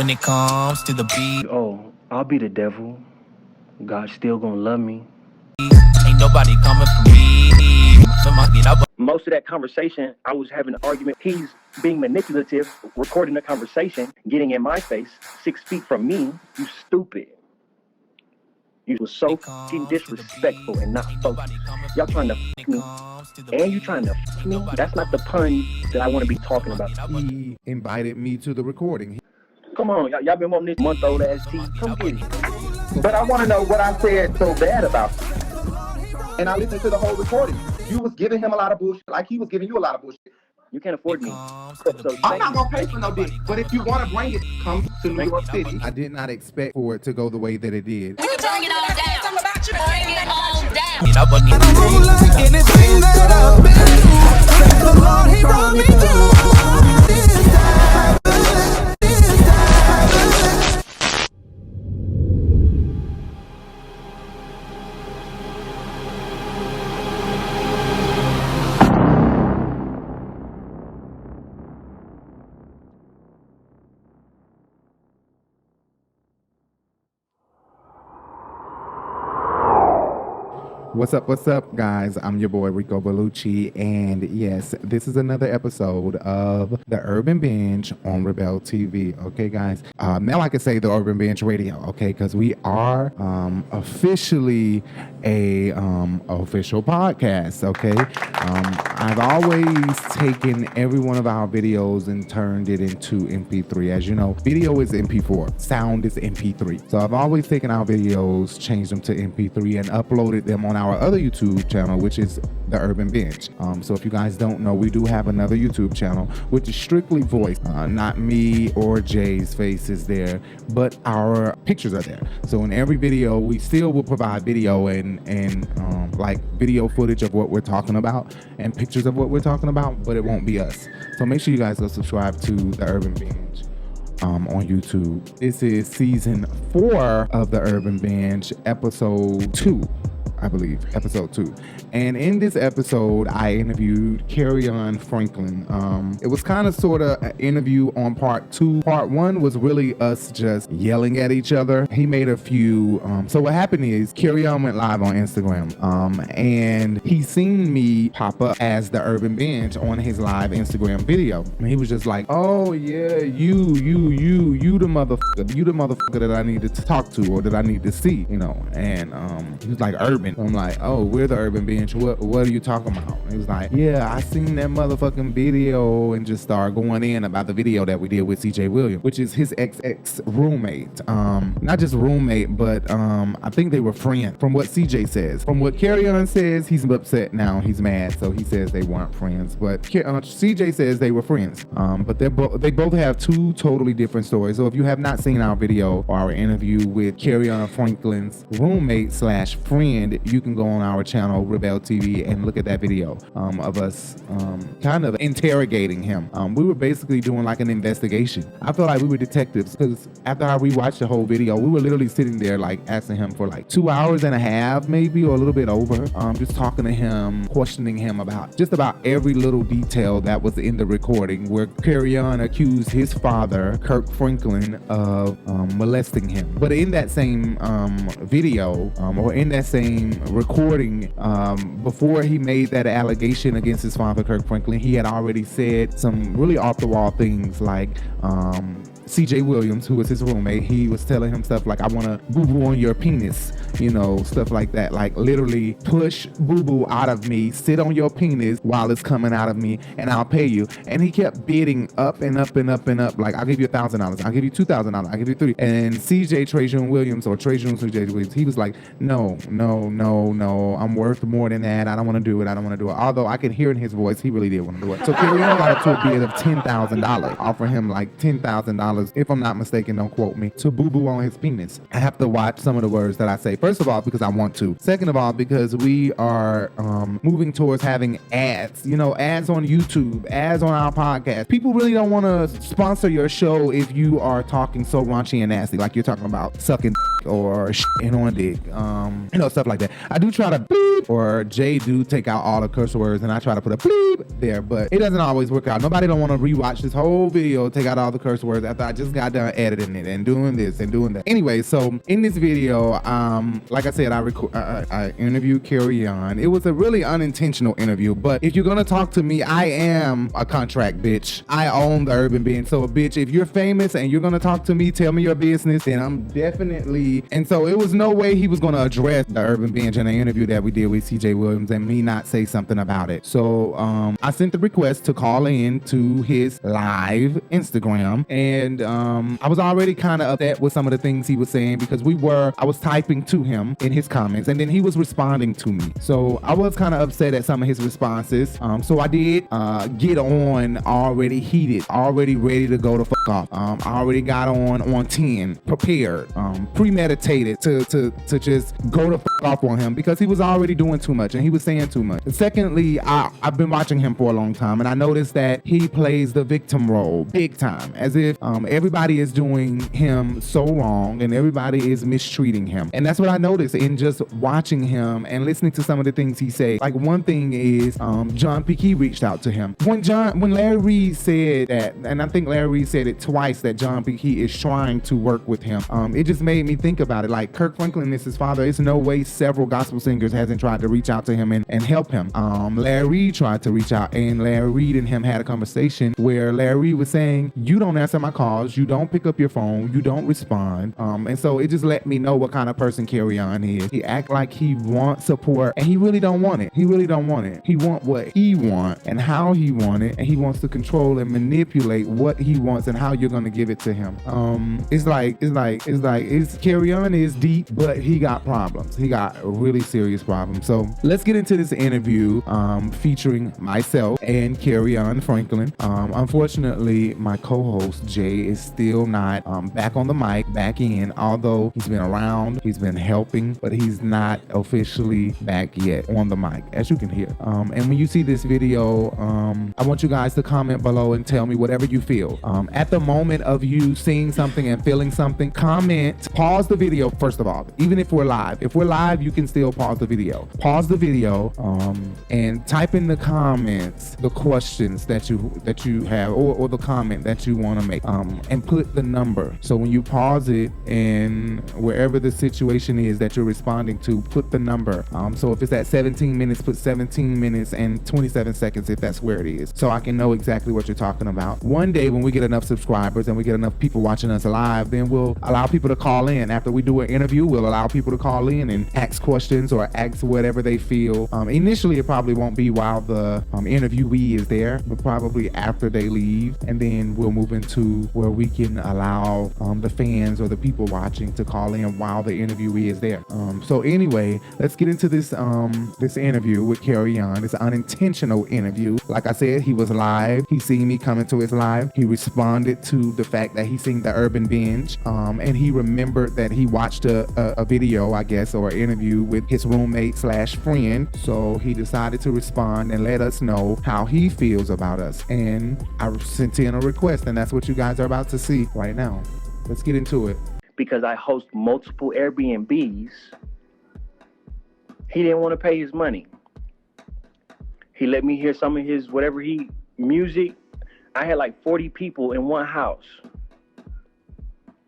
when it comes to the beat. Oh, I'll be the devil. God's still gonna love me. Ain't nobody coming for me. Most of that conversation, I was having an argument. He's being manipulative, recording the conversation, getting in my face, 6 feet from me. You stupid. You was so fucking disrespectful and not focused. Y'all trying to f me, and you trying to f me? That's not the pun that I want to be talking about. He invited me to the recording. Come on, y'all been wanting this month-old ass tea. Come get it. But I want to know what I said so bad about you. And I listened to the whole recording. You was giving him a lot of bullshit, like he was giving you a lot of bullshit. You can't afford me. So I'm not going to pay for no dick. But if you want to bring it, come to New York City. I did not expect for it to go the way that it did. You bring it all down. I'm about you. Bring it all down. I don't like anything that I've been through. The Lord, he brought me through. This time. What's up, guys? I'm your boy, Rico Bellucci, and yes, this is another episode of the Urban Binge on RiBelTV, okay, guys? Now I can say the Urban Binge Radio, okay, because we are officially a official podcast, okay? I've always taken every one of our videos and turned it into MP3. As you know, video is MP4, sound is MP3. So I've always taken our videos, changed them to MP3, and uploaded them on our other YouTube channel, which is the Urban Binge. So if you guys don't know, we do have another YouTube channel, which is strictly voice. Not me or Jay's faces there, but our pictures are there. So in every video, we still will provide video and like video footage of what we're talking about and pictures of what we're talking about, but it won't be us. So make sure you guys go subscribe to the Urban Binge on YouTube. This is season 4 of the Urban Binge, episode 2. I believe, episode 2. And in this episode, I interviewed Kerrion Franklin. It was kind of sort of an interview on part 2. Part 1 was really us just yelling at each other. He made a few, so what happened is Kerrion went live on Instagram, and he seen me pop up as the Urban Binge on his live Instagram video. And he was just like, oh yeah, you the motherfucker that I need to talk to or that I need to see, you know. And he was like, Urban. I'm like, oh, we're the Urban Binge. What are you talking about? He was like, yeah, I seen that motherfucking video, and just started going in about the video that we did with CJ Williams, which is his ex roommate. Not just roommate, but I think they were friends, from what CJ says. From what Kerrion says, he's upset now. He's mad, so he says they weren't friends. But CJ says they were friends. But they both have 2 totally different stories. So if you have not seen our video or our interview with Kerrion Franklin's roommate / friend, you can go on our channel, RiBelTV, and look at that video of us kind of interrogating him. We were basically doing like an investigation. I felt like we were detectives, because after I rewatched the whole video, we were literally sitting there like asking him for like 2 hours and a half, maybe, or a little bit over, just talking to him, questioning him about just about every little detail that was in the recording, where Kerrion accused his father, Kirk Franklin, of molesting him. But in that same video, or in that same recording, before he made that allegation against his father, Kirk Franklin, he had already said some really off-the-wall things, like CJ Williams, who was his roommate, he was telling him stuff like, I want to boo-boo on your penis, you know, stuff like that. Like, literally push boo-boo out of me, sit on your penis while it's coming out of me, and I'll pay you. And he kept bidding up and up and up and up. Like, I'll give you $1,000, I'll give you $2,000, I'll give you $3,000. And CJ Trajan Williams, or Trajan CJ Williams, he was like, no, I'm worth more than that. I don't want to do it. Although I could hear in his voice, he really did want to do it. So Kerrion got up to a bid of $10,000, offer him like $10,000, if I'm not mistaken, don't quote me, to boo-boo on his penis. I have to watch some of the words that I say. First of all, because I want to. Second of all, because we are moving towards having ads, you know, ads on YouTube, ads on our podcast. People really don't want to sponsor your show if you are talking so raunchy and nasty, like you're talking about sucking or shitting on dick, you know, stuff like that. I do try to bleep, or Jay do take out all the curse words, and I try to put a bleep there, but it doesn't always work out. Nobody don't want to rewatch this whole video, take out all the curse words after I just got done editing it and doing this and doing that. Anyway, so in this video, like I said, I interviewed Kerrion. It was a really unintentional interview, but if you're gonna talk to me, I am a contract bitch. I own the Urban Binge. So bitch, if you're famous and you're gonna talk to me, tell me your business, then I'm definitely. And so it was no way he was gonna address the Urban Binge in the interview that we did with CJ Williams and me not say something about it. So I sent the request to call in to his live Instagram, and I was already kind of upset with some of the things he was saying because I was typing to him in his comments, and then he was responding to me. So I was kind of upset at some of his responses. So I did get on already heated, already ready to go to fuck off. I already got on 10, prepared, premeditated to just go to fuck off on him because he was already doing too much and he was saying too much. And secondly, I've been watching him for a long time, and I noticed that he plays the victim role big time, as if everybody is doing him so wrong and everybody is mistreating him. And that's what I noticed in just watching him and listening to some of the things he say. Like one thing is John P. reached out to him. When Larry Reid said that, and I think Larry Reid said it twice, that John P. is trying to work with him, it just made me think about it. Like Kirk Franklin is his father. It's no way several gospel singers hasn't tried to reach out to him and help him. Larry Reid tried to reach out, and Larry Reid and him had a conversation where Larry Reid was saying, you don't answer my calls, you don't pick up your phone, you don't respond. And so it just let me know what kind of person Kerrion is. He act like he wants support, and he really don't want it. He really don't want it. He want what he want and how he want it, and he wants to control and manipulate what he wants and how you're gonna give it to him. Kerrion is deep, but he got problems. He got really serious problems. So let's get into this interview featuring myself and Kerrion Franklin. Unfortunately, my co-host Jay is still not back on the mic, back in, although he's been around, he's been helping, but he's not officially back yet on the mic, as you can hear. And when you see this video, I want you guys to comment below and tell me whatever you feel. At the moment of you seeing something and feeling something, comment, pause the video first of all. Even if we're live. If we're live, you can still pause the video. Pause the video and type in the comments the questions that you have or the comment that you want to make, and put the number. So when you pause it and wherever the situation is that you're responding to, put the number. So if it's at 17 minutes, put 17 minutes and 27 seconds if that's where it is, so I can know exactly what you're talking about. One day when we get enough subscribers and we get enough people watching us live, then we'll allow people to call in. After we do an interview, we'll allow people to call in and ask questions or ask whatever they feel. Initially, it probably won't be while the interviewee is there, but probably after they leave, and then we'll move into where we can allow the fans or the people watching to call in while the interviewee is there. So anyway, let's get into this this interview with Kerrion. It's an unintentional interview. Like I said, he was live. He seen me coming to his live. He responded to the fact that he seen the Urban Binge, and he remembered that he watched a video, I guess, or an interview with his roommate / friend. So he decided to respond and let us know how he feels about us. And I sent in a request, and that's what you guys are about to see right now. Let's get into it. Because I host multiple Airbnbs, he didn't want to pay his money. He let me hear some of his music. I had like 40 people in one house.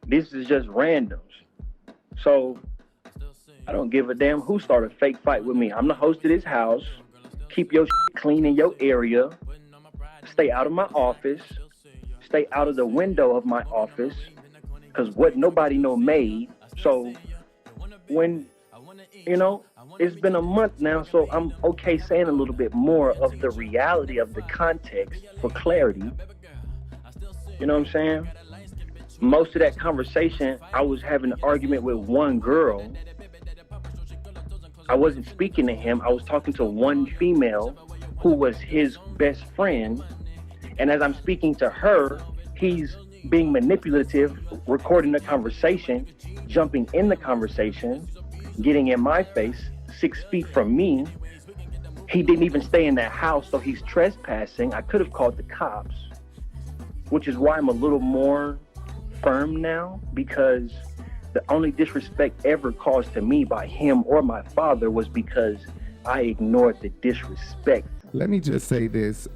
This is just randoms. So I don't give a damn who started a fake fight with me. I'm the host of this house. Keep your shit clean in your area. Stay out of my office. Stay out of the window of my office. Because what nobody know made. So when, it's been a month now, so I'm okay saying a little bit more of the reality of the context for clarity. You know what I'm saying? Most of that conversation, I was having an argument with one girl. I wasn't speaking to him. I was talking to one female who was his best friend. And as I'm speaking to her, he's being manipulative, recording the conversation, jumping in the conversation, getting in my face, 6 feet from me. He didn't even stay in that house, so he's trespassing. I could have called the cops, which is why I'm a little more firm now, because The only disrespect ever caused to me by him or my father was because I ignored the disrespect. Let me just say this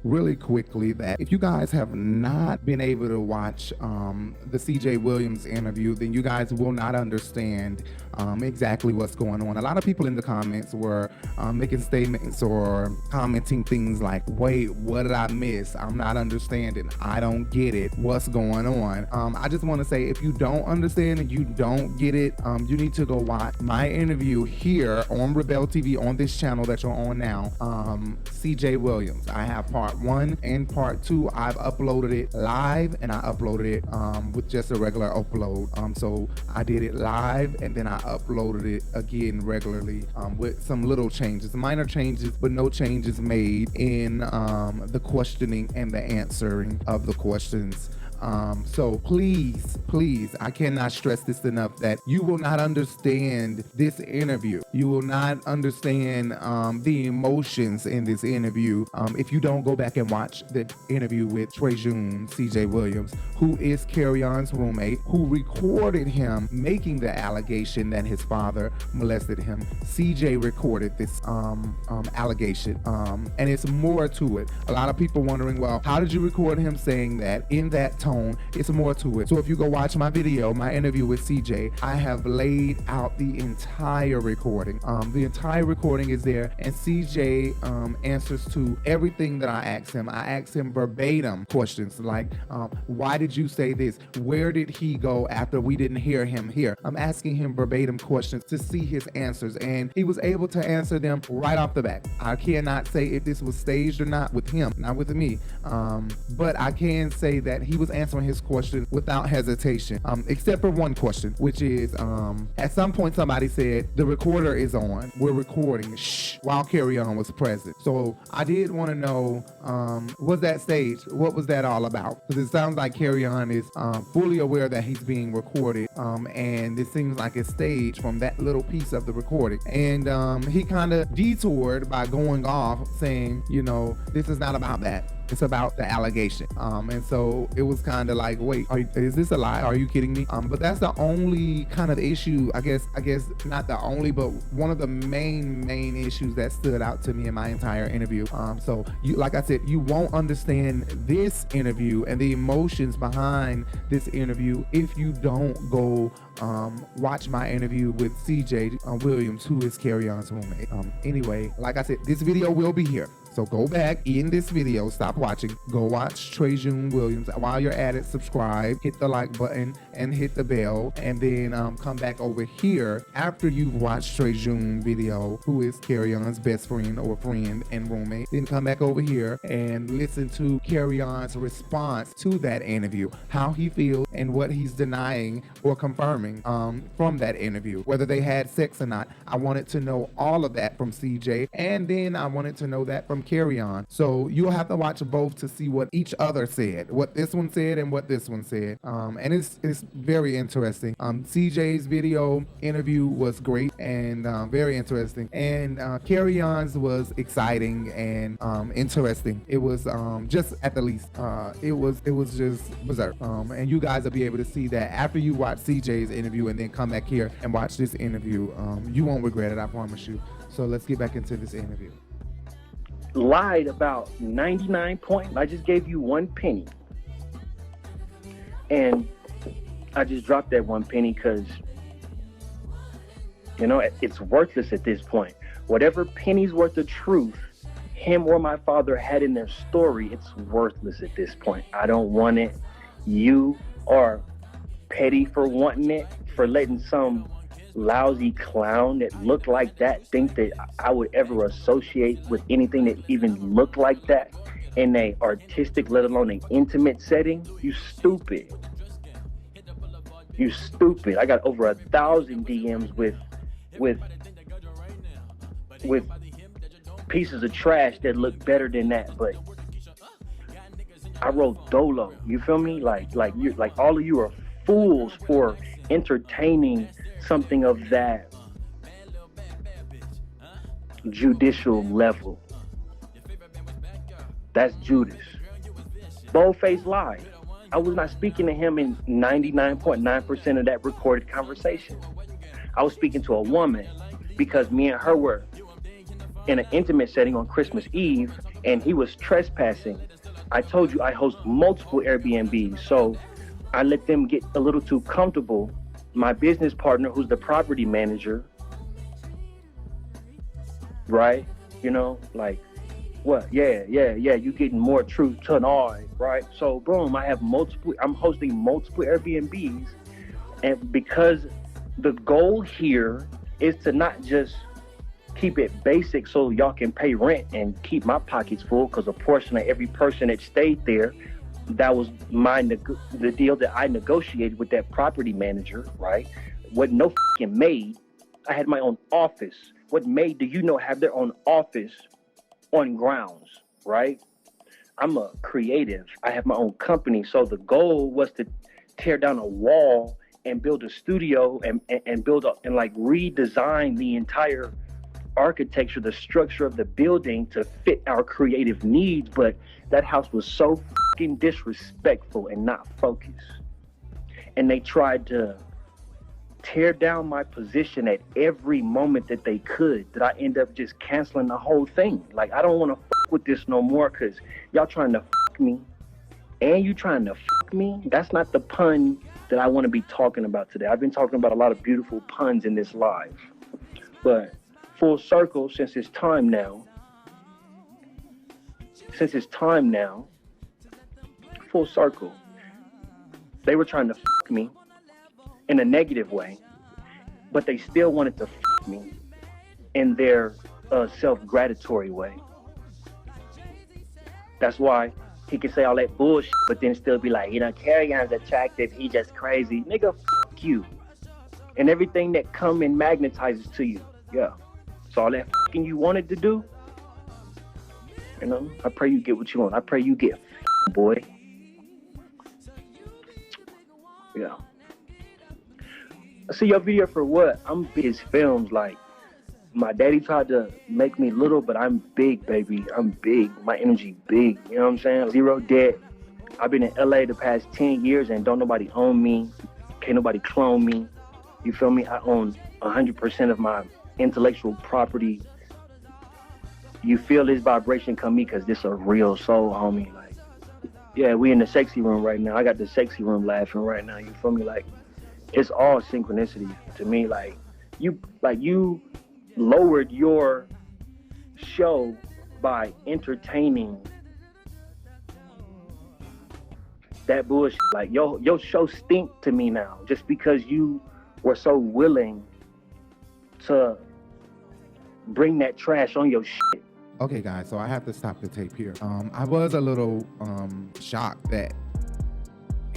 really quickly, that if you guys have not been able to watch the CJ Williams interview, then you guys will not understand exactly what's going on. A lot of people in the comments were making statements or commenting things like, wait, what did I miss? I'm not understanding. I don't get it. What's going on? I just want to say, if you don't understand and you don't get it, you need to go watch my interview here on RiBelTV on this channel that you're on now. CJ Williams. I have part 1 and part 2. I've uploaded it live and I uploaded it with just a regular upload. So I did it live and then I uploaded it again regularly with some little changes, minor changes, but no changes made in the questioning and the answering of the questions. So please, I cannot stress this enough, that you will not understand this interview. You will not understand the emotions in this interview if you don't go back and watch the interview with Estranged CJ Williams, who is Kerrion's roommate, who recorded him making the allegation that his father molested him. CJ recorded this allegation, and it's more to it. A lot of people wondering, well, how did you record him saying that in that tone? It's more to it. So if you go watch my video, my interview with CJ, I have laid out the entire recording. The entire recording is there, and CJ answers to everything that I asked him. I asked him verbatim questions like, why did you say this? Where did he go after we didn't hear him here? I'm asking him verbatim questions to see his answers, and he was able to answer them right off the bat. I cannot say if this was staged or not with him, not with me, but I can say that he was answering his question without hesitation, except for one question, which is at some point somebody said the recorder is on, we're recording, shh, while Kerrion was present. So I did want to know, was that staged? What was that all about? Because it sounds like Kerrion is fully aware that he's being recorded, and it seems like it's staged from that little piece of the recording. And he kind of detoured by going off saying, you know, this is not about that. It's about the allegation. And so it was kind of like, wait, is this a lie? Are you kidding me? But that's the only kind of issue, I guess not the only, but one of the main issues that stood out to me in my entire interview. So you, like I said, you won't understand this interview and the emotions behind this interview if you don't go watch my interview with CJ Williams, who is Kerrion's roommate. Anyway, like I said, this video will be here. So go back in this video, stop watching, go watch Estranged Williams. While you're at it, subscribe, hit the like button, and hit the bell, and then come back over here after you've watched Estranged video, who is Kerrion's best friend or friend and roommate. Then come back over here and listen to Kerrion's response to that interview, how he feels and what he's denying or confirming from that interview, whether they had sex or not. I wanted to know all of that from CJ, and then I wanted to know that from Kerrion. So you'll have to watch both to see what each other said, what this one said and what this one said. And it's very interesting. CJ's video interview was great and very interesting, and Kerrion's was exciting and interesting. It was just at the least it was just berserk. And you guys will be able to see that after you watch CJ's interview and then come back here and watch this interview. You won't regret it, I promise you. So let's get back into this interview. Lied about 99 points. I just gave you 1 penny. And I just dropped that 1 penny because, you know, it's worthless at this point. Whatever penny's worth of truth him or my father had in their story, it's worthless at this point. I don't want it. You are petty for wanting it, for letting some lousy clown that looked like that think that I would ever associate with anything that even looked like that in a artistic, let alone an intimate setting. You stupid. You stupid. I got over 1,000 DMs with pieces of trash that look better than that, but I wrote dolo. You feel me? Like all of you are fools for entertaining something of that judicial level. That's Judas. Boldface lied. I was not speaking to him in 99.9% of that recorded conversation. I was speaking to a woman because me and her were in an intimate setting on Christmas Eve, and he was trespassing. I told you I host multiple Airbnbs, so I let them get a little too comfortable. My business partner, who's the property manager, right? You know, like, what? Yeah, you getting more truth tonight, right? So boom, I'm hosting multiple Airbnbs, and because the goal here is to not just keep it basic so y'all can pay rent and keep my pockets full, because a portion of every person that stayed there, that was the deal that I negotiated with that property manager, right? What no fucking maid. I had my own office. What maid do you know have their own office on grounds, right? I'm a creative. I have my own company. So the goal was to tear down a wall and build a studio and build up and like redesign the entire architecture, the structure of the building to fit our creative needs. But that house was so fucking disrespectful and not focused. And they tried to tear down my position at every moment that they could, that I end up just canceling the whole thing. Like, I don't want to fuck with this no more because y'all trying to fuck me and you trying to fuck me. That's not the pun that I want to be talking about today. I've been talking about a lot of beautiful puns in this live. But full circle, since it's time now, full circle, they were trying to fuck me in a negative way, but they still wanted to fuck me in their self-gratitory way. That's why he can say all that bullshit, but then still be like, you know, Kerrion's attractive, he just crazy. Nigga, fuck you. And everything that come and magnetizes to you. Yeah. So all that fucking you wanted to do, you know, I pray you get what you want. I pray you get boy. Yeah. I see your video for what? I'm big as films. Like, my daddy tried to make me little, but I'm big, baby. I'm big. My energy big. You know what I'm saying? Zero debt. I've been in LA the past 10 years and don't nobody own me. Can't nobody clone me. You feel me? I own 100% of my intellectual property. You feel this vibration come me because this a real soul, homie. Like, yeah, we in the sexy room right now. I got the sexy room laughing right now. You feel me? Like, it's all synchronicity to me. Like you lowered your show by entertaining that bullshit. Like, your show stink to me now just because you were so willing to bring that trash on your shit. Okay, guys, so I have to stop the tape here. I was a little shocked that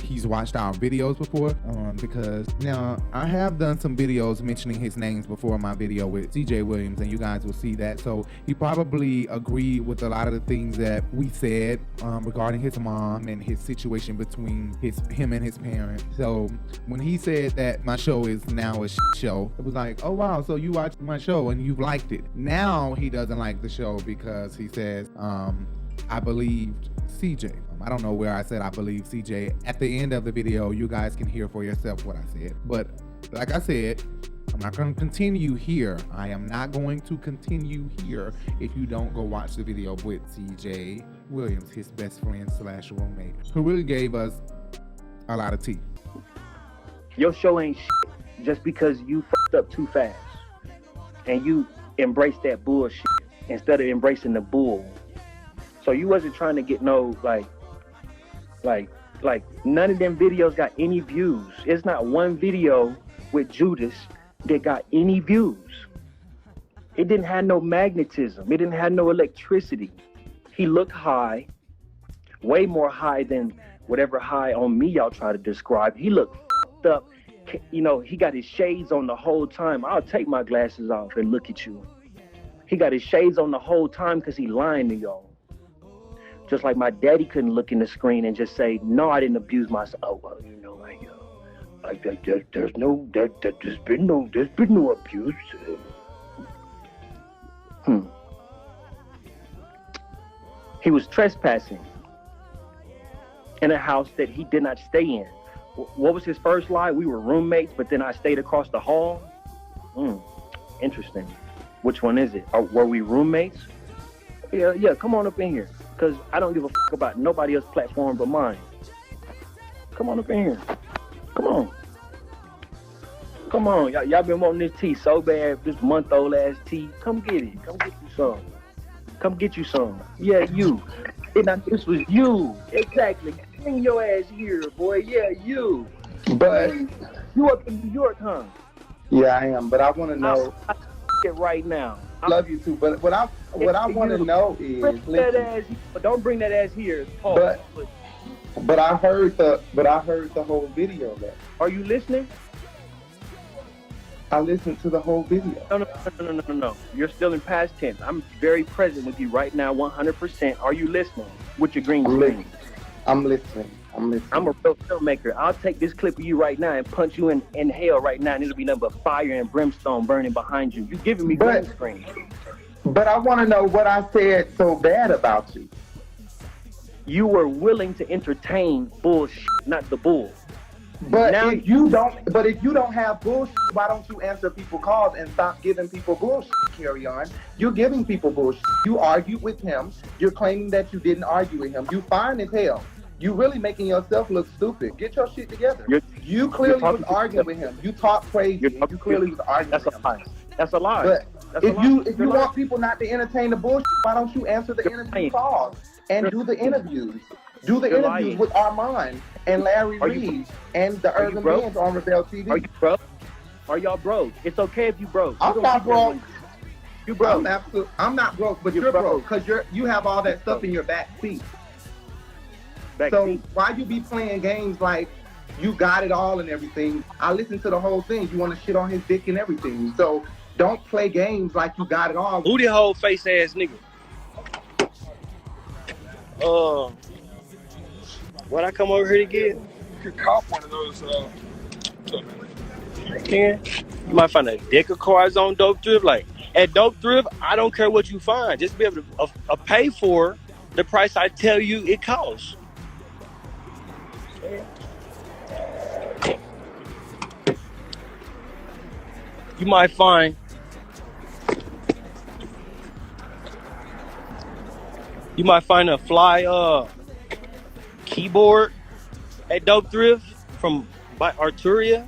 he's watched our videos before, because now I have done some videos mentioning his names before my video with CJ Williams, and you guys will see that. So he probably agreed with a lot of the things that we said regarding his mom and his situation between him and his parents. So when he said that my show is now a show, it was like, oh wow, so you watched my show and you liked it. Now he doesn't like the show because he says, I believed CJ. I don't know where I said I believe CJ. At the end of the video, you guys can hear for yourself what I said. But like I said, I'm not going to continue here. I am not going to continue here if you don't go watch the video with CJ Williams, his best friend / roommate, who really gave us a lot of tea. Your show ain't shit just because you fucked up too fast and you embraced that bullshit instead of embracing the bull. So you wasn't trying to get no, like none of them videos got any views. It's not one video with Judas that got any views. It didn't have no magnetism. It didn't have no electricity. He looked high, way more high than whatever high on me y'all try to describe. He looked fucked up. You know, he got his shades on the whole time. I'll take my glasses off and look at you. He got his shades on the whole time because he lying to y'all. Just like my daddy couldn't look in the screen and just say, no, I didn't abuse myself. Oh, well, you know, there's been no abuse. He was trespassing. in a house that he did not stay in. What was his first lie? We were roommates, but then I stayed across the hall. Interesting. Which one is it? Were we roommates? Yeah, come on up in here. Because I don't give a fuck about nobody else's platform but mine. Come on up in here. Come on. Come on. Y'all been wanting this tea so bad, this month-old ass tea. Come get it. Come get you some. Come get you some. Yeah, you. This was you. Exactly. Bring your ass here, boy. Yeah, you. But you up in New York, huh? yeah, I am. But I want to know. I it right now. Love you too. But what I want to know is, don't bring that ass here. Pause. But I heard the whole video though. Are you listening? I listened to the whole video. No. You're still in past tense. I'm very present with you right now, 100%. Are you listening with your green screen? I'm listening. I'm a real filmmaker. I'll take this clip of you right now and punch you in hell right now, and it'll be nothing but fire and brimstone burning behind you. You giving me green screen. But I want to know what I said so bad about you. You were willing to entertain bullshit, not the bull. But now, if you don't have bullshit, why don't you answer people's calls and stop giving people bullshit, Kerrion? You're giving people bullshit. You argued with him. You're claiming that you didn't argue with him. You fine as hell. You really making yourself look stupid. Get your shit together. You clearly was arguing with him. You talk crazy. You clearly was arguing with him. That's a lie. But if you want people not to entertain the bullshit, why don't you answer the interview calls and do the interviews? Do the interviews with Armand and Larry Reed and the Urban Binge on RiBelTV. Are you broke? Are y'all broke? It's okay if you broke. I'm not broke. You broke. I'm not broke, but you're broke because you have all that stuff in your back seat. So why you be playing games like you got it all and everything? I listened to the whole thing. You want to shit on his dick and everything. So don't play games like you got it all. Booty hole face ass nigga. What I come over here to get? You could cop one of those. You might find a deck of cards on Dope Thrift. Like at Dope Thrift, I don't care what you find. Just be able to pay for the price I tell you it costs. You might find a fly keyboard at Dope Thrift by Arturia.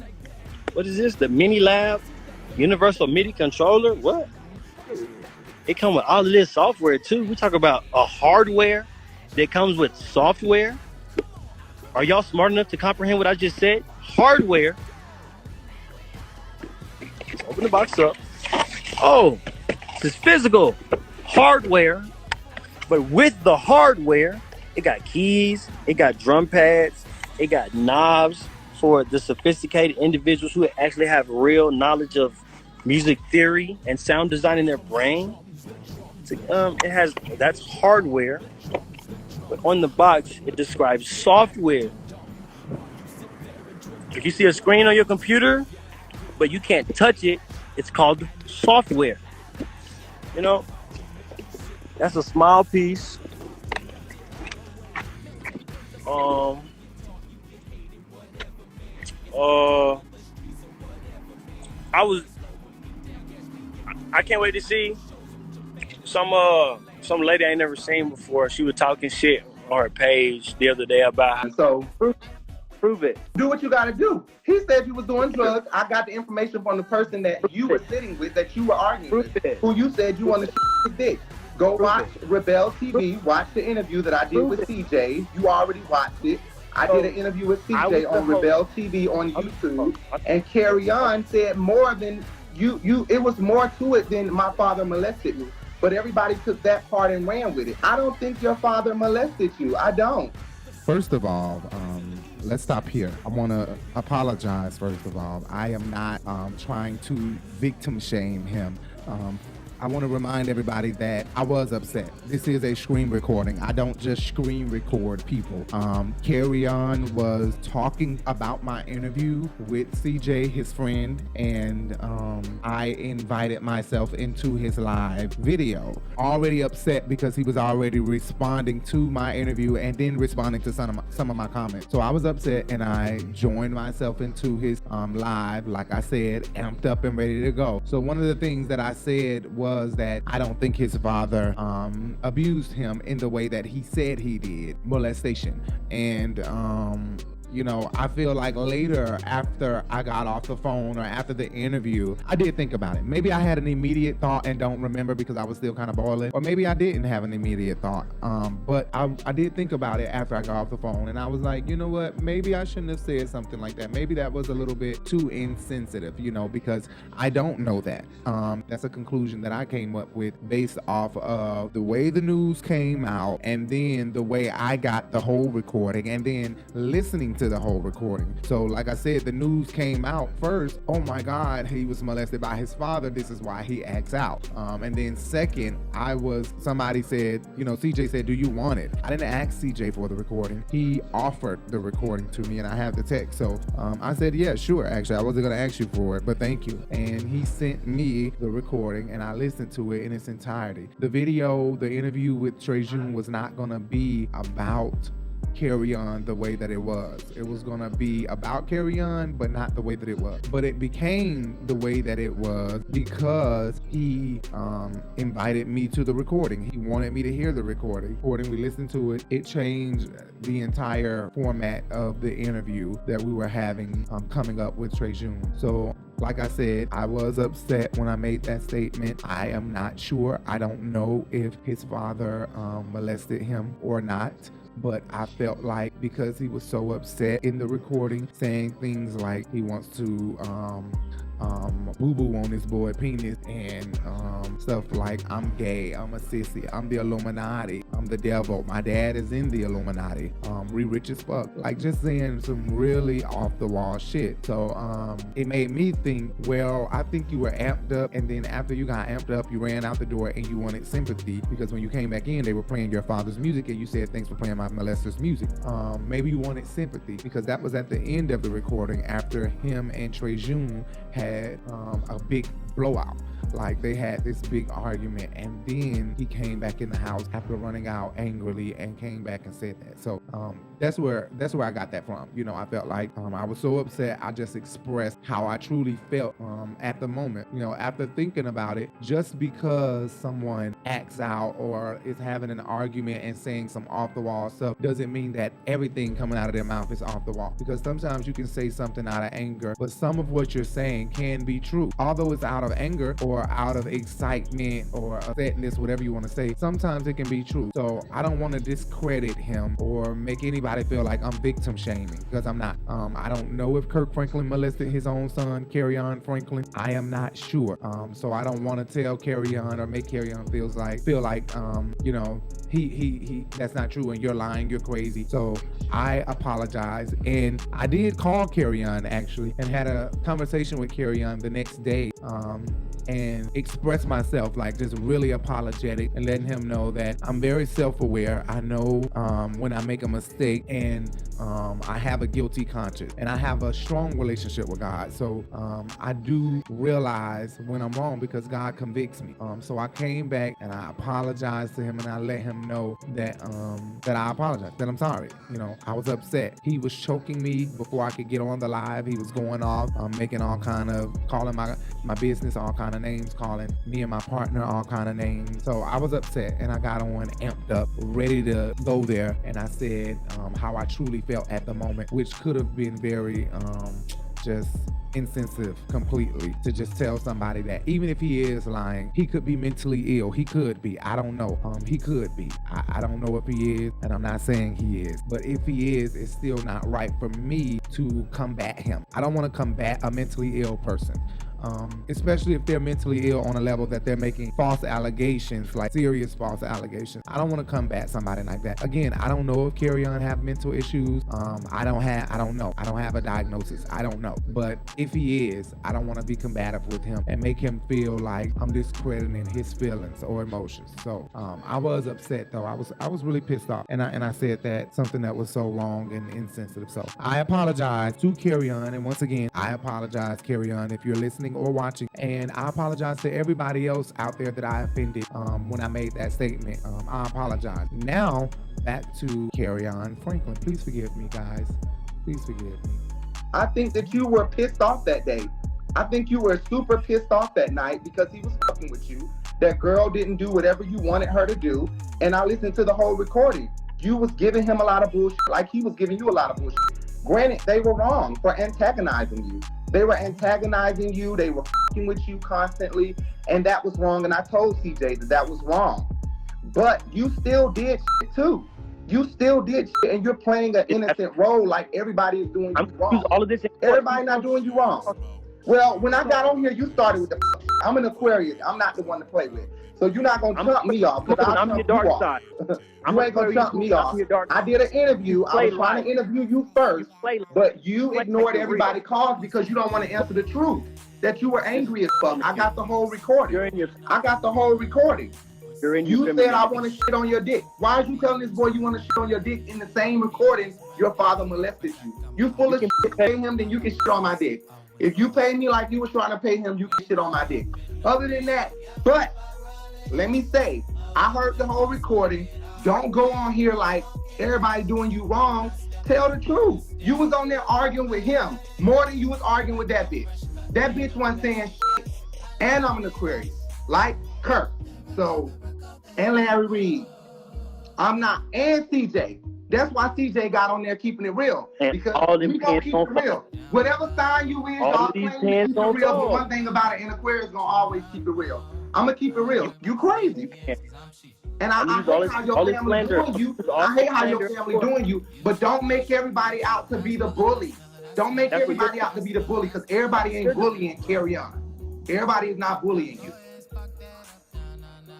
What is this? The Mini Lab Universal MIDI controller? What? It comes with all of this software too. We talk about a hardware that comes with software. Are y'all smart enough to comprehend what I just said? Hardware. Open the box up. Oh, this is physical hardware. But with the hardware, it got keys, it got drum pads, it got knobs for the sophisticated individuals who actually have real knowledge of music theory and sound design in their brain. That's hardware. But on the box, it describes software. If you see a screen on your computer, but you can't touch it, it's called software. You know, that's a small piece. I can't wait to see some lady I ain't never seen before. She was talking shit on her page the other day about her. So prove it. Do what you gotta do. He said you was doing drugs. I got the information from the person that you were sitting with, that you were arguing with, who you said you wanted to his dick. Go watch RiBelTV. Watch the interview that I did with CJ. You already watched it. I did an interview with CJ on RiBelTV on YouTube, and Kerrion said more than you. It was more to it than my father molested me. But everybody took that part and ran with it. I don't think your father molested you. I don't. First of all, let's stop here. I want to apologize, first of all. I am not trying to victim shame him. I want to remind everybody that I was upset. This is a screen recording. I don't just screen record people. Kerrion was talking about my interview with CJ, his friend, and I invited myself into his live video. Already upset because he was already responding to my interview and then responding to some of my comments. So I was upset and I joined myself into his live, like I said, amped up and ready to go. So one of the things that I said was that I don't think his father abused him in the way that he said he did, molestation. And you know, I feel like later, after I got off the phone or after the interview, I did think about it. Maybe I had an immediate thought and don't remember because I was still kind of boiling, or maybe I didn't have an immediate thought. But I did think about it after I got off the phone, and I was like, you know what? Maybe I shouldn't have said something like that. Maybe that was a little bit too insensitive, you know, because I don't know that. That's a conclusion that I came up with based off of the way the news came out, and then the way I got the whole recording, and then listening to the whole recording. So like I said, the news came out first. Oh my God, he was molested by his father. This is why he acts out. And then second, somebody said, you know, CJ said, do you want it? I didn't ask CJ for the recording. He offered the recording to me and I have the text. So I said, yeah, sure. Actually, I wasn't going to ask you for it, but thank you. And he sent me the recording and I listened to it in its entirety. The video, the interview with Estranged was not going to be about Kerrion the way that it was. It was gonna be about Kerrion, but not the way that it was. But it became the way that it was because he invited me to the recording. He wanted me to hear the recording. We listened to it. It changed the entire format of the interview that we were having coming up with Estranged. So like I said, I was upset when I made that statement. I am not sure. I don't know if his father molested him or not. But I felt like because he was so upset in the recording, saying things like he wants to boo-boo on his boy penis and stuff like I'm gay, I'm a sissy, I'm the Illuminati, I'm the devil, my dad is in the Illuminati, we rich as fuck. Like just saying some really off the wall shit. So it made me think, well, I think you were amped up, and then after you got amped up, you ran out the door and you wanted sympathy because when you came back in, they were playing your father's music and you said, thanks for playing my molester's music. Maybe you wanted sympathy because that was at the end of the recording after him and Estranged had a big blowout. Like they had this big argument, and then he came back in the house after running out angrily and came back and said that. So that's where I got that from. You know, I felt like I was so upset. I just expressed how I truly felt at the moment. You know, after thinking about it, just because someone acts out or is having an argument and saying some off the wall stuff doesn't mean that everything coming out of their mouth is off the wall. Because sometimes you can say something out of anger, but some of what you're saying can be true. Although it's out of anger or out of excitement or upsetness, whatever you want to say, sometimes it can be true. So I don't want to discredit him or make anybody feel like I'm victim shaming, because I'm not. I don't know if Kirk Franklin molested his own son, Kerrion Franklin. I am not sure. So I don't want to tell Kerrion or make Kerrion feel like you know, he that's not true and you're lying, you're crazy. So I apologize, and I did call Kerrion actually and had a conversation with Kerrion the next day and express myself, like just really apologetic and letting him know that I'm very self-aware. I know when I make a mistake, and I have a guilty conscience, and I have a strong relationship with God. So I do realize when I'm wrong because God convicts me. So I came back and I apologized to him, and I let him know that I apologize, that I'm sorry. You know, I was upset. He was choking me before I could get on the live. He was going off, making all kind of, calling my business all kind of names, calling me and my partner all kind of names. So I was upset, and I got on amped up, ready to go there, and I said how I truly felt at the moment, which could have been very just insensitive completely to just tell somebody that even if he is lying, he could be mentally ill. He could be. I don't know. He could be. I don't know if he is, and I'm not saying he is. But if he is, it's still not right for me to combat him. I don't want to combat a mentally ill person. especially if they're mentally ill on a level that they're making false allegations, like serious false allegations. I don't want to combat somebody like that. Again, I don't know if Kerrion have mental issues. I don't know. I don't have a diagnosis. I don't know. But if he is, I don't want to be combative with him and make him feel like I'm discrediting his feelings or emotions. So I was upset though. I was really pissed off, and I said that something that was so wrong and insensitive. So I apologize to Kerrion, and once again, I apologize, Kerrion, if you're listening or watching, and I apologize to everybody else out there that I offended when I made that statement. I apologize. Now back to Kerrion Franklin. Please forgive me, guys. Please forgive me. I think that you were pissed off that day. I think you were super pissed off that night because he was fucking with you. That girl didn't do whatever you wanted her to do. And I listened to the whole recording. You was giving him a lot of bullshit like he was giving you a lot of bullshit. Granted, they were wrong for antagonizing you. They were antagonizing you. They were fucking with you constantly. And that was wrong. And I told CJ that that was wrong. But you still did shit too. You still did shit, and you're playing an innocent role like everybody is doing you wrong. All of this. Everybody not doing you wrong. Well, when I got on here, you started with the shit. I'm an Aquarius. I'm not the one to play with. So you're not going to chump me off. I'm your dark side. You ain't going to chump me off. I did an interview. I was trying to interview you first, but you ignored everybody's calls because you don't want to answer the truth. That you were angry as fuck. I got the whole recording. I got the whole recording. You said I want to shit on your dick. Why are you telling this boy you want to shit on your dick in the same recording your father molested you? You full of shit. Pay him, then you can shit on my dick. If you pay me like you was trying to pay him, you can shit on my dick. Other than that, but let me say, I heard the whole recording. Don't go on here like everybody doing you wrong. Tell the truth. You was on there arguing with him more than you was arguing with that bitch. That bitch wasn't saying shit. And I'm an Aquarius, like Kirk. So, and Larry Reed. I'm not, and CJ. That's why CJ got on there keeping it real. And because all them we gonna keep it pants real. Whatever sign you is, all y'all these claim to pants keep it on real. But fall. one thing about it, an Aquarius gonna always keep it real. I'm gonna keep it real. You crazy. And I hate how your family doing you. I hate how your family doing you. But don't make everybody out to be the bully. Don't make everybody out to be the bully, because everybody ain't bullying Kerrion. Everybody is not bullying you.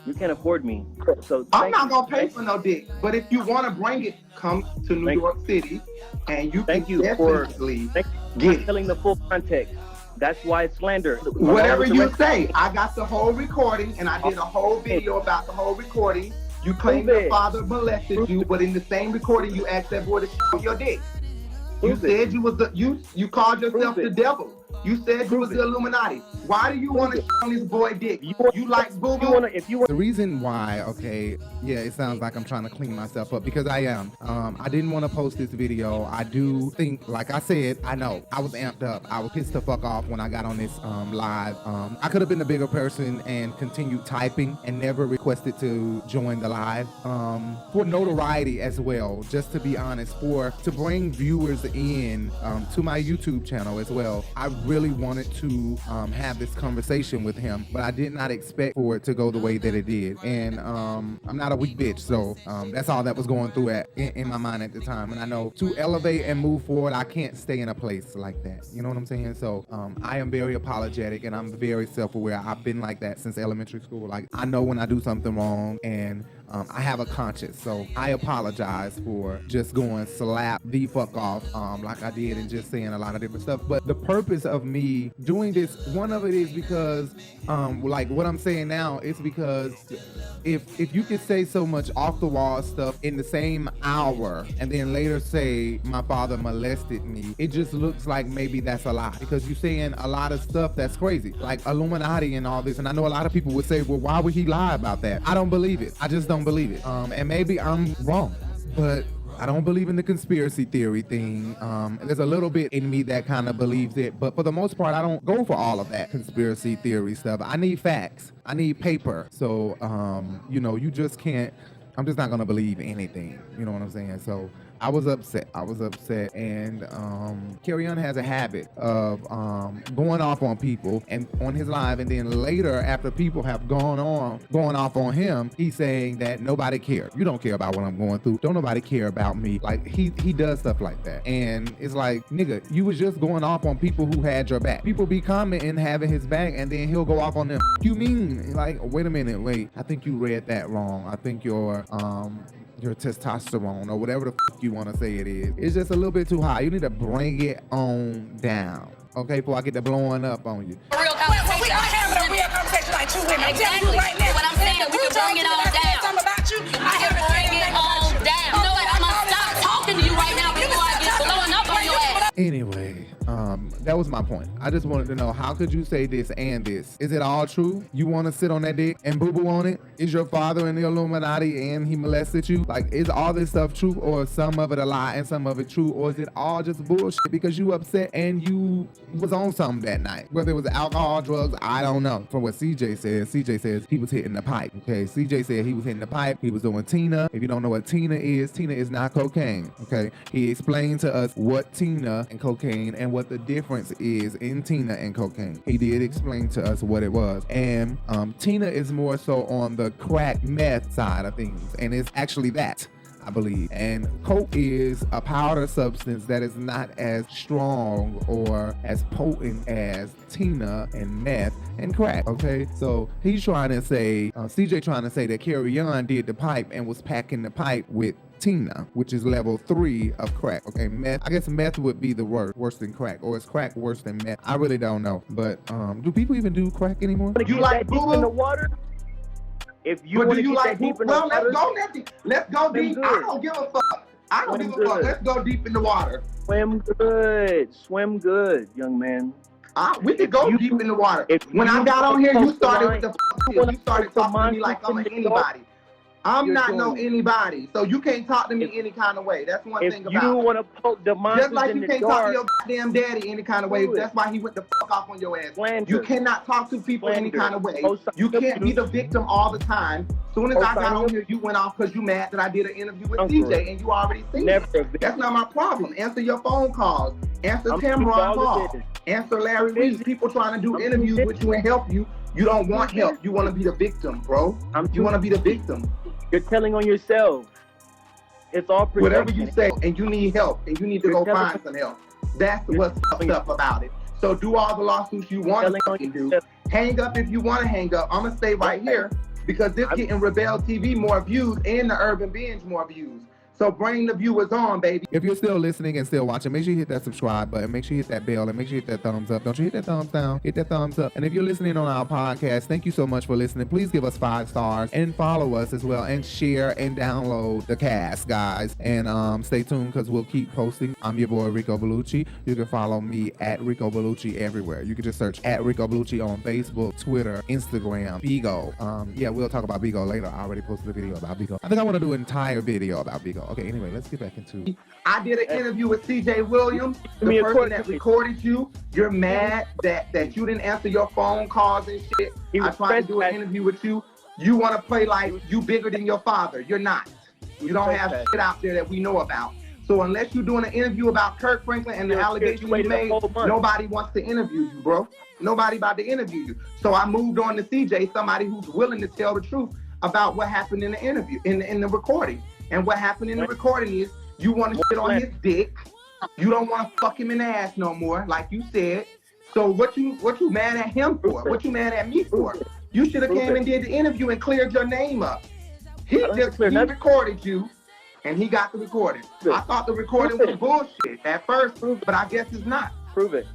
You can't afford me. So I'm not gonna pay for no dick. But if you want to bring it, come to New York City, and you can definitely get telling the full context. That's why it's slander. Whatever you say. I got the whole recording, and I did a whole video about the whole recording. You claim your father molested you, but in the same recording, you asked that boy to shit on your dick. You said you was the you called yourself the devil. You said you was the Illuminati. Why do you want to shit on this boy dick? You like boo-boo? The reason why, okay, yeah, it sounds like I'm trying to clean myself up, because I am. I didn't want to post this video. I do think, like I said, I know I was amped up. I was pissed the fuck off when I got on this live. I could have been a bigger person and continued typing and never requested to join the live for notoriety as well. Just to be honest, to bring viewers in to my YouTube channel as well. I really wanted to have this conversation with him, but I did not expect for it to go the way that it did. And I'm not a weak bitch, so that's all that was going through in my mind at the time. And I know to elevate and move forward, I can't stay in a place like that. You know what I'm saying? So I am very apologetic, and I'm very self-aware. I've been like that since elementary school. Like, I know when I do something wrong, and I have a conscience, so I apologize for just going slap the fuck off like I did and just saying a lot of different stuff. But the purpose of me doing this, one of it is because like what I'm saying now is because if you could say so much off the wall stuff in the same hour and then later say my father molested me, it just looks like maybe that's a lie, because you're saying a lot of stuff that's crazy, like Illuminati and all this. And I know a lot of people would say, well, why would he lie about that? I don't believe it. I just don't believe it. And maybe I'm wrong, but I don't believe in the conspiracy theory thing. There's a little bit in me that kind of believes it, but for the most part, I don't go for all of that conspiracy theory stuff. I need facts. I need paper. So, you know, you just can't, I'm just not going to believe anything. You know what I'm saying? So I was upset. And Kerrion has a habit of going off on people and on his live, and then later, after people have going off on him, he's saying that nobody cares. You don't care about what I'm going through. Don't nobody care about me. Like he does stuff like that. And it's like, nigga, you was just going off on people who had your back. People be commenting having his back, and then he'll go off on them. You mean, like, wait a minute, wait. I think you read that wrong. I think your testosterone or whatever the fuck you want to say it is. It's just a little bit too high. You need to bring it on down. Okay, before I get to blowing up on you. Real conversation. We are having a real conversation like two women. Exactly. Right now. What I'm saying is we can bring it on down. Something about you. I can bring it on down. You know what? I'm gonna stop talking to you right now before I get blowing up on your ass. Anyway, that was my point. I just wanted to know, how could you say this and this? Is it all true? You want to sit on that dick and boo-boo on it? Is your father in the Illuminati and he molested you? Like, is all this stuff true, or some of it a lie and some of it true? Or is it all just bullshit because you upset and you was on something that night? Whether it was alcohol, drugs, I don't know. From what CJ says he was hitting the pipe. Okay, CJ said he was hitting the pipe. He was doing Tina. If you don't know what Tina is not cocaine. Okay, he explained to us what Tina and cocaine and what the difference is in Tina and cocaine. He did explain to us what it was. And Tina is more so on the crack meth side of things, and it's actually that, I believe. And coke is a powder substance that is not as strong or as potent as Tina and meth and crack. Okay, so he's trying to say, CJ trying to say that Kerrion did the pipe and was packing the pipe with Tina, which is level 3 of crack. Okay, meth, I guess meth would be the worse than crack, or is crack worse than meth? I really don't know. But do people even do crack anymore? You like deep in the water? If you want to get that deep in the water, let's go deep. I don't give a fuck. Let's go deep in the water. Swim good, young man. We could go deep in the water. When I got on here, you started with the you started talking to me like I'm anybody. I'm not no anybody, so you can't talk to me any kind of way. That's one thing about it. If you want to poke the monsters just like you can't talk to your goddamn daddy any kind of way. That's why he went the fuck off on your ass. You cannot talk to people any kind of way. You can't be the victim all the time. Soon as I got on here, you went off because you mad that I did an interview with CJ, and you already seen it. That's not my problem. Answer your phone calls. Answer Tamron Hall. Answer Larry Reed. People trying to do interviews with you and help you. You don't want help. You want to be the victim, bro. You want to be the victim. You're telling on yourself. It's all protection. Whatever you say, and you need help, and you need to go find some help. That's what's fucked up about it. So do all the lawsuits you want to do. Hang up if you want to hang up. I'm going to stay right here because this getting RiBelTV more views and the Urban Binge more views. So bring the viewers on, baby. If you're still listening and still watching, make sure you hit that subscribe button. Make sure you hit that bell, and make sure you hit that thumbs up. Don't you hit that thumbs down? Hit that thumbs up. And if you're listening on our podcast, thank you so much for listening. Please give us 5 stars and follow us as well, and share and download the cast, guys. And stay tuned because we'll keep posting. I'm your boy Rico Bellucci. You can follow me at Rico Bellucci everywhere. You can just search at Rico Bellucci on Facebook, Twitter, Instagram, Bigo. Yeah, we'll talk about Bigo later. I already posted a video about Bigo. I think I want to do an entire video about Bigo. Okay, anyway, let's get back into. I did an interview with CJ Williams, the person that recorded you. You're mad that you didn't answer your phone calls and shit. I tried to do an interview with you. You want to play like you bigger than your father. You're not. You don't have shit out there that we know about. So unless you're doing an interview about Kirk Franklin and the allegations you made, nobody wants to interview you, bro. Nobody about to interview you. So I moved on to CJ, somebody who's willing to tell the truth about what happened in the interview, in the recording. And what happened in the recording is you want to shit on his dick. You don't want to fuck him in the ass no more, like you said. So what you mad at him for? What you mad at me for? You should have came and did the interview and cleared your name up. He recorded you, and he got the recording. I thought the recording was bullshit at first, but I guess it's not. Prove it.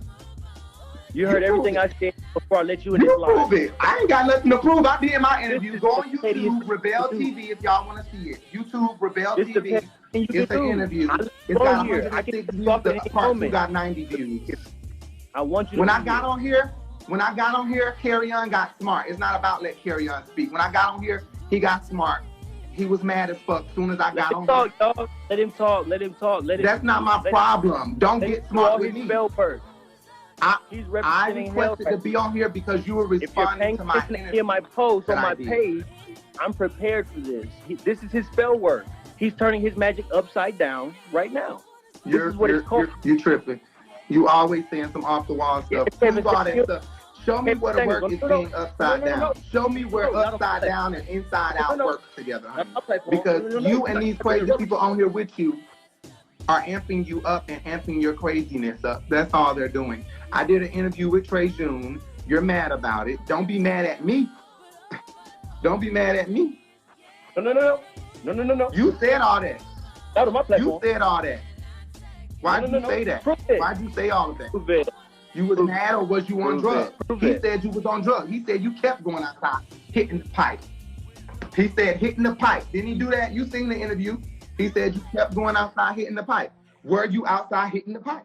You heard everything I said before I let you in this live. Prove it. I ain't got nothing to prove. I did my interview. Go on YouTube, RiBelTV, if y'all want to see it. YouTube, RiBelTV. It's an interview. It's got 106 views. The part 2 got 90 views. I want you to When I got on here, Kerrion got smart. It's not about let Kerrion speak. When I got on here, he got smart. He was mad as fuck as soon as I got on here. Dog. Let him talk. That's not my problem. Don't get smart with me. I requested to be on here because you were responding to my interview. In my post on my page, I'm prepared for this. This is his spell work. He's turning his magic upside down right now. This is what it's called. You're tripping. You always saying some off the wall stuff. Prove all that stuff. Show me where the work is being upside down. Show me where upside down and inside out work together, honey. Because you and these crazy people on here with you are amping you up and amping your craziness up. That's all they're doing. I did an interview with Trey June. You're mad about it. Don't be mad at me. Don't be mad at me. No. You said all that. That was my platform. You said all that. Why'd you say that? Why'd you say all of that? Prove it. You was mad or was you on drugs? He said you was on drugs. He said you kept going outside, hitting the pipe. He said hitting the pipe. Didn't he do that? You seen the interview. He said you kept going outside hitting the pipe. Were you outside hitting the pipe?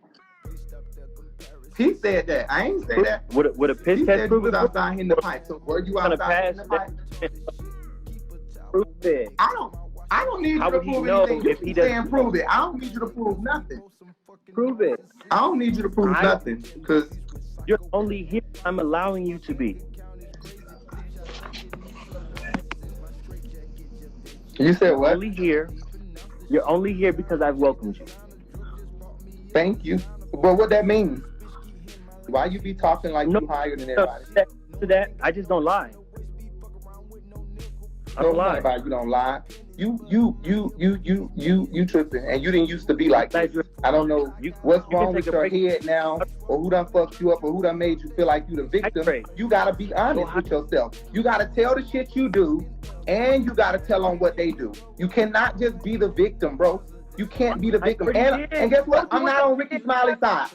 He said that. I ain't say that. Would a piss He test said you prove was it? outside hitting the pipe. So were you outside hitting the pipe? Prove it. I don't need you How to would he prove know anything. if he You doesn't saying prove it. I don't need you to prove nothing. Prove it. I don't need you to prove nothing because You're only here. I'm allowing you to be. you said what? Only here. You're only here because I've welcomed you. Thank you. But what that mean? Why you be talking like you higher than everybody? To that, I just don't lie. I don't lie. About you don't lie. You tripping, and you didn't used to be like this. I don't know what's wrong with your head now, or who done fucked you up, or who done made you feel like you the victim. You gotta be honest with yourself. You gotta tell the shit you do, and you gotta tell on what they do. You cannot just be the victim, bro. You can't be the victim. And guess what? I'm not on Ricky Smiley's side.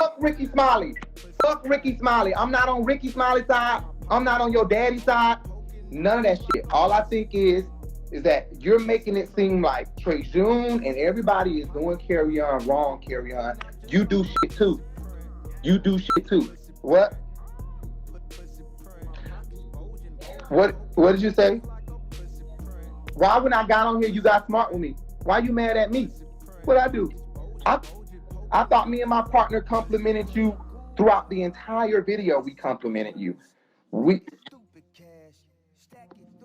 Fuck Ricky Smiley. Fuck Ricky Smiley. I'm not on Ricky Smiley's side. I'm not on your daddy's side. None of that shit. All I think is that you're making it seem like Trey June and everybody is doing Kerrion wrong, Kerrion. You do shit too. You do shit too. What? What did you say? Why when I got on here you got smart with me? Why you mad at me? What'd I do? I thought me and my partner complimented you throughout the entire video. We complimented you.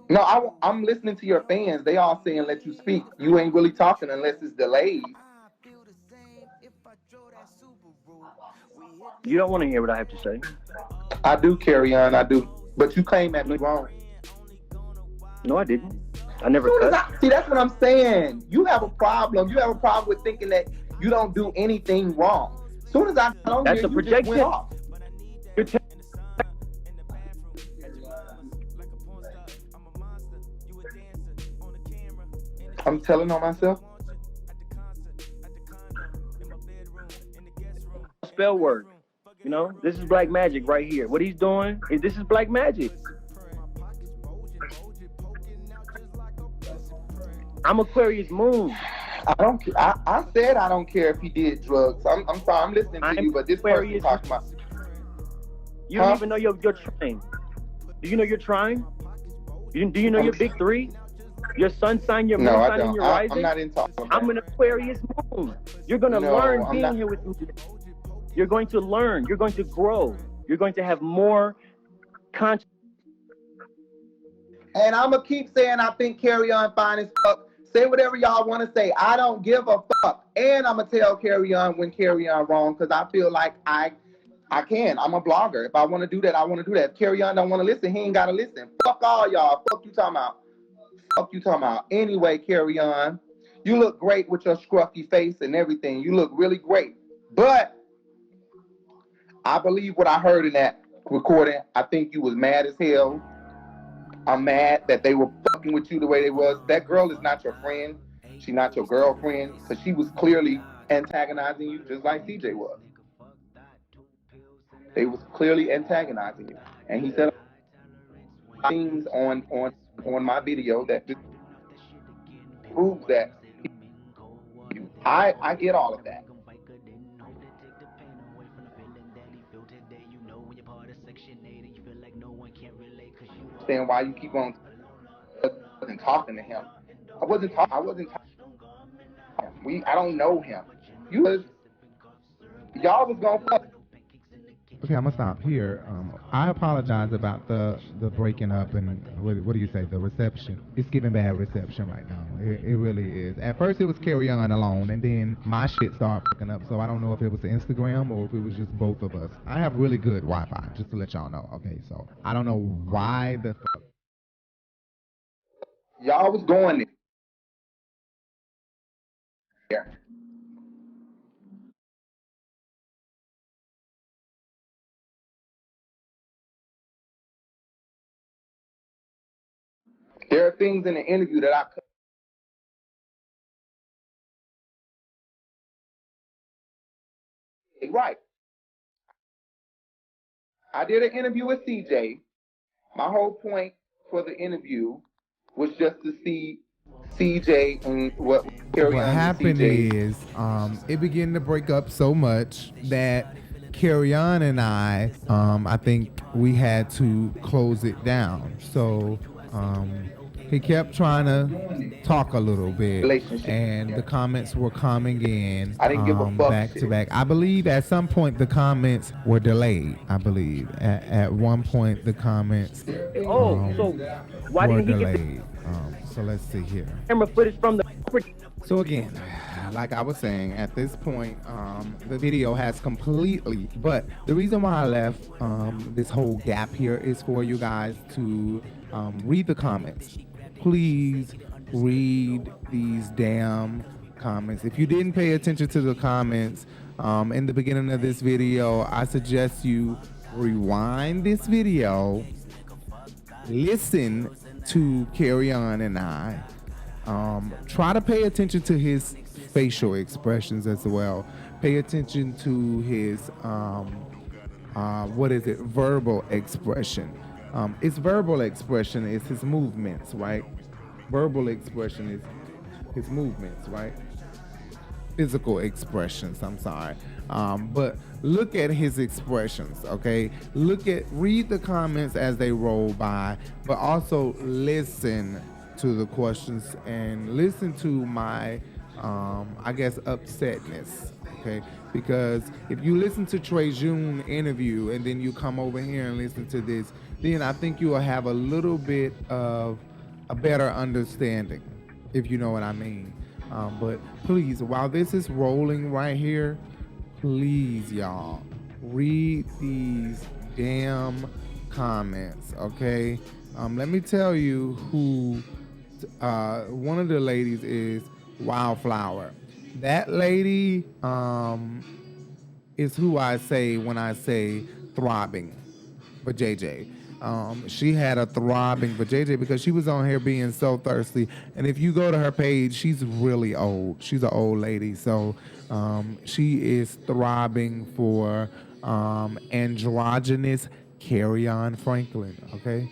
No, I'm listening to your fans. They all saying let you speak. You ain't really talking unless it's delayed. You don't want to hear what I have to say. I do, Kerrion, I do. But you came at me wrong. No, I didn't. I never cut. See, that's what I'm saying. You have a problem. You have a problem with thinking that you don't do anything wrong. As soon as I got on That's here, a you projection. just went off. I'm telling on myself. Spell word. You know, this is black magic right here. What he's doing is this is black magic. I'm Aquarius moon. I don't. I said I don't care if he did drugs. I'm sorry. I'm listening to you, but this person talking about. You don't even know you're trying. Do you know you're trying? Do you know your big three? Your sun sign, your moon sign, and your rising? I'm not into I'm an Aquarius moon. You're gonna learn being here with me today. You're going to learn. You're going to grow. You're going to have more conscious. And I'm gonna keep saying I think Kerrion fine as fuck. Say whatever y'all want to say. I don't give a fuck. And I'm gonna tell Kerrion when Kerrion wrong because I feel like I can. I'm a blogger. If I want to do that, I want to do that. If Kerrion don't want to listen, he ain't gotta listen. Fuck all y'all. Fuck you talking about. Fuck you talking about. Anyway, Kerrion, you look great with your scruffy face and everything. You look really great. But I believe what I heard in that recording. I think you was mad as hell. I'm mad that they were fucking with you the way they was. That girl is not your friend. She's not your girlfriend because she was clearly antagonizing you just like CJ was. They was clearly antagonizing you. And he said things on my video that just proves that. I get all of that. Understand why you keep on talking to him. I wasn't talking. I don't know him. Y'all was gonna fuck. Okay, I'm gonna stop here. I apologize about the breaking up and what do you say? The reception. It's giving bad reception right now. It really is. At first it was Kerrion alone, and then my shit started breaking up. So I don't know if it was the Instagram or if it was just both of us. I have really good Wi-Fi, just to let y'all know. Okay, so I don't know why the fuck. Y'all was going there. There are things in the interview that I could. Right. I did an interview with CJ. My whole point for the interview was just to see CJ and what happened is it began to break up so much that Kerrion and I think we had to close it down. So he kept trying to talk a little bit, and the comments were coming in back to back. I believe at some point the comments were delayed. I believe at one point the comments So why were didn't he delayed. So let's see here. camera footage from the? So again, like I was saying, at this point, the video has completely, but the reason why I left this whole gap here is for you guys to read the comments. Please read these damn comments. If you didn't pay attention to the comments in the beginning of this video, I suggest you rewind this video, listen to Kerrion and I, try to pay attention to his facial expressions as well. Pay attention to his verbal expression. It's verbal expression is his movements, right? Verbal expression is his movements, right? Physical expressions, I'm sorry. But look at his expressions, okay? Read the comments as they roll by, but also listen to the questions and listen to my, upsetness, okay? Because if you listen to Trey June interview and then you come over here and listen to this, then I think you will have a little bit of a better understanding, if you know what I mean. But please, while this is rolling right here, please, y'all, read these damn comments, okay? Let me tell you who one of the ladies is Wildflower. That lady is who I say when I say throbbing for JJ. She had a throbbing for JJ because she was on here being so thirsty. And if you go to her page, she's really old. She's an old lady. So she is throbbing for androgynous Kerrion Franklin, okay?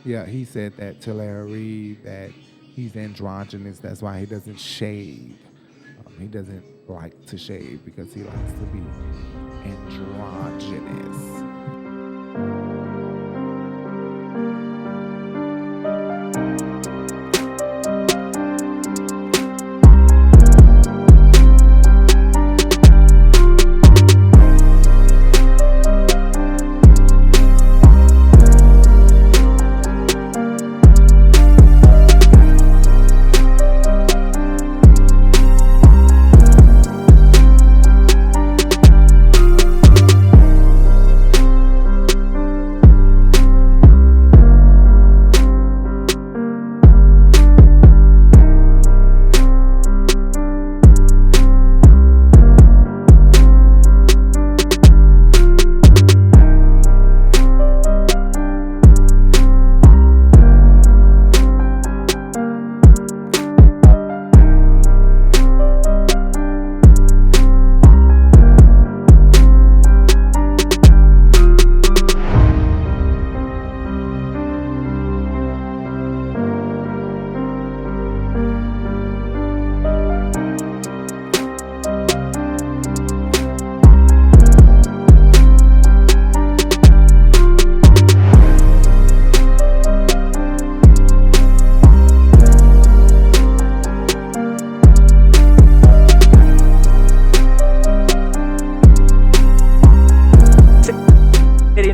Yeah, he said that to Larry Reed, that he's androgynous. That's why he doesn't shave. He doesn't like to shave because he likes to be androgynous.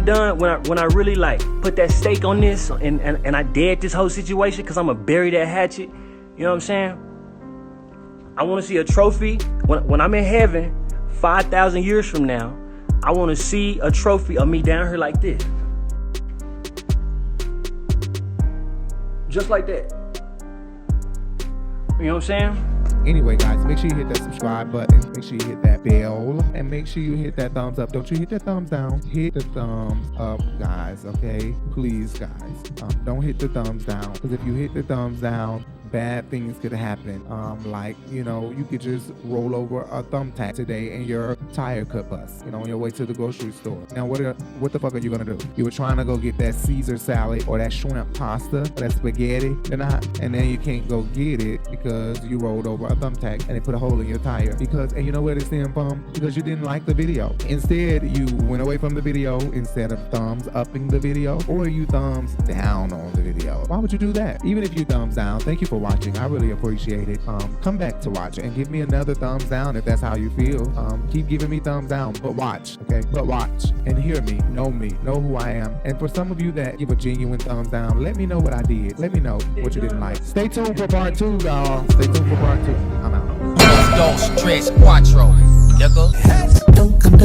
it done, when I really like put that stake on this and I dead this whole situation, because I'm gonna bury that hatchet, you know what I'm saying? I want to see a trophy when I'm in heaven 5,000 years from now. I want to see a trophy of me down here like this, just like that. You know what I'm saying? Anyway, guys, make sure you hit that subscribe button. Make sure you hit that bell. And make sure you hit that thumbs up. Don't you hit that thumbs down. Hit the thumbs up, guys, okay? Please, guys. Don't hit the thumbs down. Because if you hit the thumbs down, bad things could happen. Like, you know, you could just roll over a thumbtack today and your tire could bust, you know, on your way to the grocery store. Now, what the fuck are you gonna do? You were trying to go get that Caesar salad or that shrimp pasta or that spaghetti, and then you can't go get it because you rolled over a thumbtack and they put a hole in your tire. And you know where they stem from? Because you didn't like the video. Instead, you went away from the video instead of thumbs upping the video, or you thumbs down on the video. Why would you do that? Even if you thumbs down, thank you for watching. I really appreciate it. Come back to watch and give me another thumbs down if that's how you feel. Keep giving me thumbs down, but watch, okay? But watch and hear me, know who I am. And for some of you that give a genuine thumbs down, let me know what I did. Let me know what you didn't like. Stay tuned for part 2, y'all. Stay tuned for part 2. I'm out. Dos, tres, cuatro, nigga. Don't come